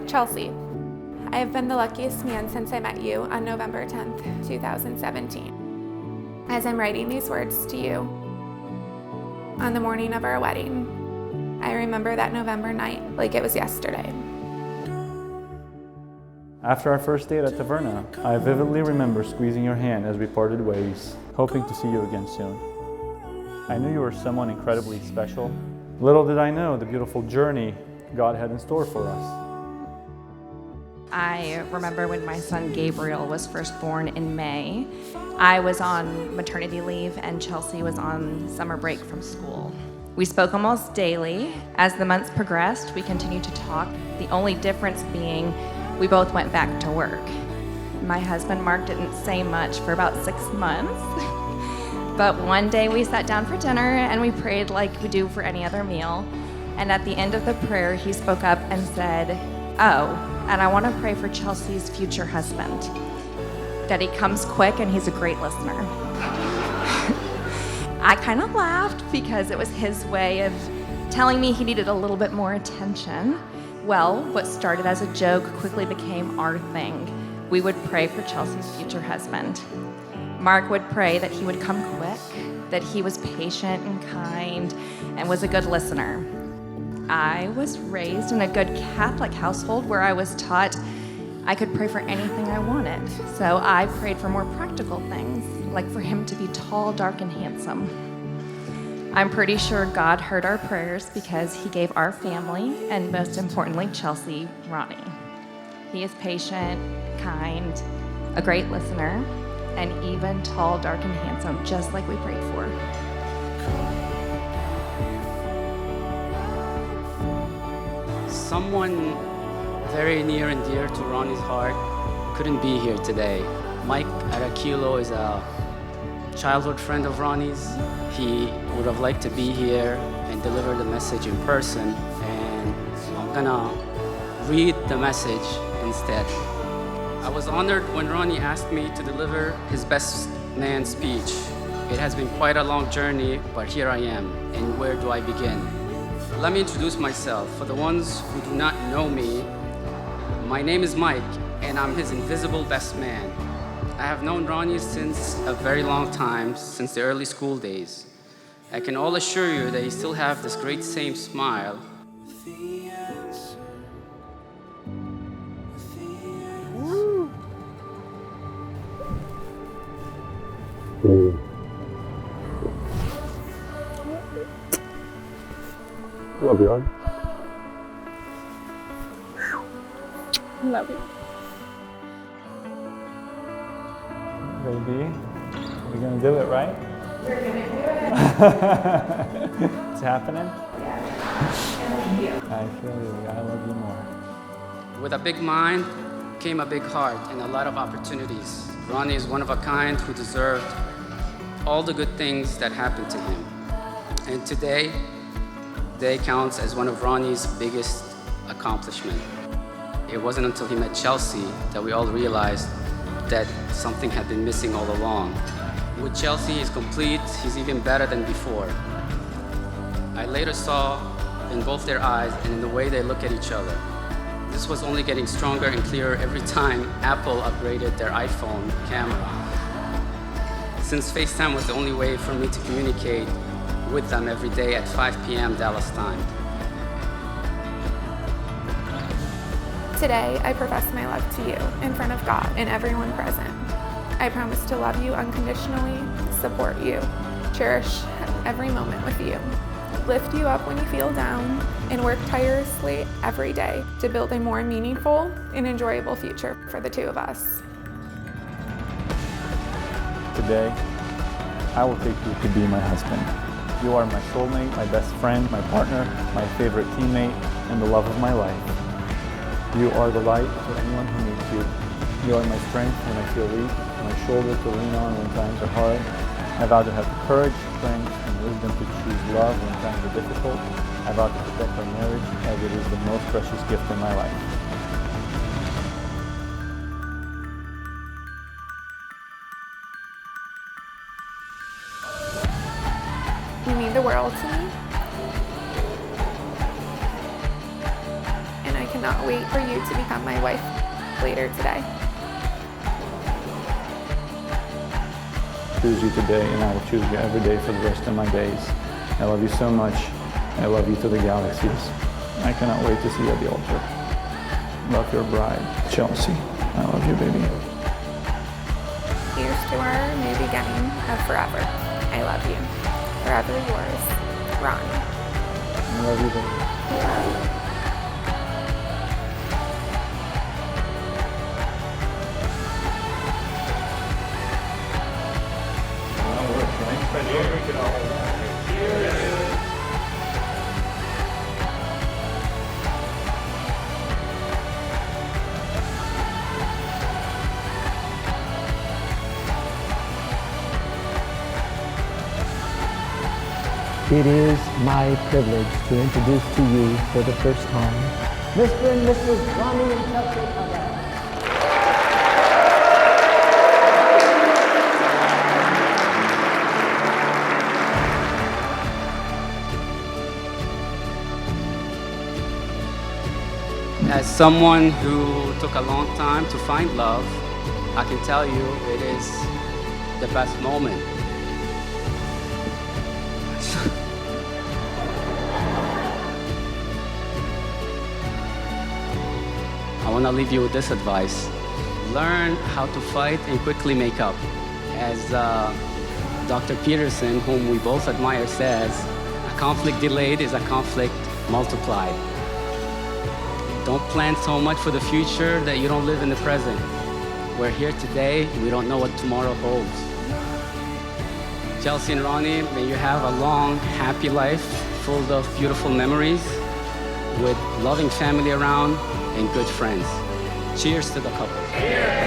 Chelsea, I have been the luckiest man since I met you on November 10th, 2017. As I'm writing these words to you, on the morning of our wedding, I remember that November night like it was yesterday. After our first date at Taverna, I vividly remember squeezing your hand as we parted ways, hoping to see you again soon. I knew you were someone incredibly special. Little did I know the beautiful journey God had in store for us. I remember when my son Gabriel was first born in May. I was on maternity leave and Chelsea was on summer break from school. We spoke almost daily. As the months progressed, we continued to talk, the only difference being we both went back to work. My husband Mark didn't say much for about 6 months, but one day we sat down for dinner and we prayed like we do for any other meal. And at the end of the prayer, he spoke up and said, "Oh, and I want to pray for Chelsea's future husband, that he comes quick and he's a great listener." I kind of laughed because it was his way of telling me he needed a little bit more attention. Well, what started as a joke quickly became our thing. We would pray for Chelsea's future husband. Mark would pray that he would come quick, that he was patient and kind, and was a good listener. I was raised in a good Catholic household where I was taught I could pray for anything I wanted. So I prayed for more practical things, like for him to be tall, dark, and handsome. I'm pretty sure God heard our prayers because he gave our family, and most importantly, Chelsea, Rony. He is patient, kind, a great listener, and even tall, dark, and handsome, just like we prayed for. Someone very near and dear to Ronnie's heart couldn't be here today. Mike Arakilo is a childhood friend of Ronnie's. He would have liked to be here and deliver the message in person, and I'm gonna read the message instead. I was honored when Ronnie asked me to deliver his best man speech. It has been quite a long journey, but here I am, and where do I begin? Let me introduce myself. For the ones who do not know me, my name is Mike, and I'm his invisible best man. I have known Ronnie since a very long time, since the early school days. I can all assure you that he still have this great same smile. Love you, hon. Love you. Baby, we're gonna do it, right? We're gonna do it. It's happening? Yeah. I love you. I feel you. I love you more. With a big mind came a big heart and a lot of opportunities. Ronnie is one of a kind who deserved all the good things that happened to him. And today counts as one of Ronnie's biggest accomplishments. It wasn't until he met Chelsea that we all realized that something had been missing all along. With Chelsea, he's complete, he's even better than before. I later saw in both their eyes and in the way they look at each other. This was only getting stronger and clearer every time Apple upgraded their iPhone camera. Since FaceTime was the only way for me to communicate with them every day at 5 p.m. Dallas time. Today, I profess my love to you in front of God and everyone present. I promise to love you unconditionally, support you, cherish every moment with you, lift you up when you feel down, and work tirelessly every day to build a more meaningful and enjoyable future for the two of us. Today, I will take you to be my husband. You are my soulmate, my best friend, my partner, my favorite teammate, and the love of my life. You are the light for anyone who needs you. You are my strength when I feel weak, my shoulder to lean on when times are hard. I vow to have the courage, strength, and wisdom to choose love when times are difficult. I vow to protect our marriage as it is the most precious gift in my life. You mean the world to me, and I cannot cannot wait for you to become my wife later today. Choose you today, and I will choose you every day for the rest of my days. I love you so much. I love you to the galaxies. I cannot wait to see you at the altar. Love your bride, Chelsea. I love you, baby. Here's to our new beginning of forever. I love you. Forever yours, Rony. I love you, baby. It is my privilege to introduce to you for the first time, Mr. and Mrs. Rony and Chelsea Colinas. As someone who took a long time to find love, I can tell you it is the best moment. I want to leave you with this advice. Learn how to fight and quickly make up. As Dr. Peterson, whom we both admire, says, a conflict delayed is a conflict multiplied. Don't plan so much for the future that you don't live in the present. We're here today, we don't know what tomorrow holds. Chelsea and Rony, may you have a long, happy life full of beautiful memories with loving family around and good friends. Cheers to the couple. Cheers.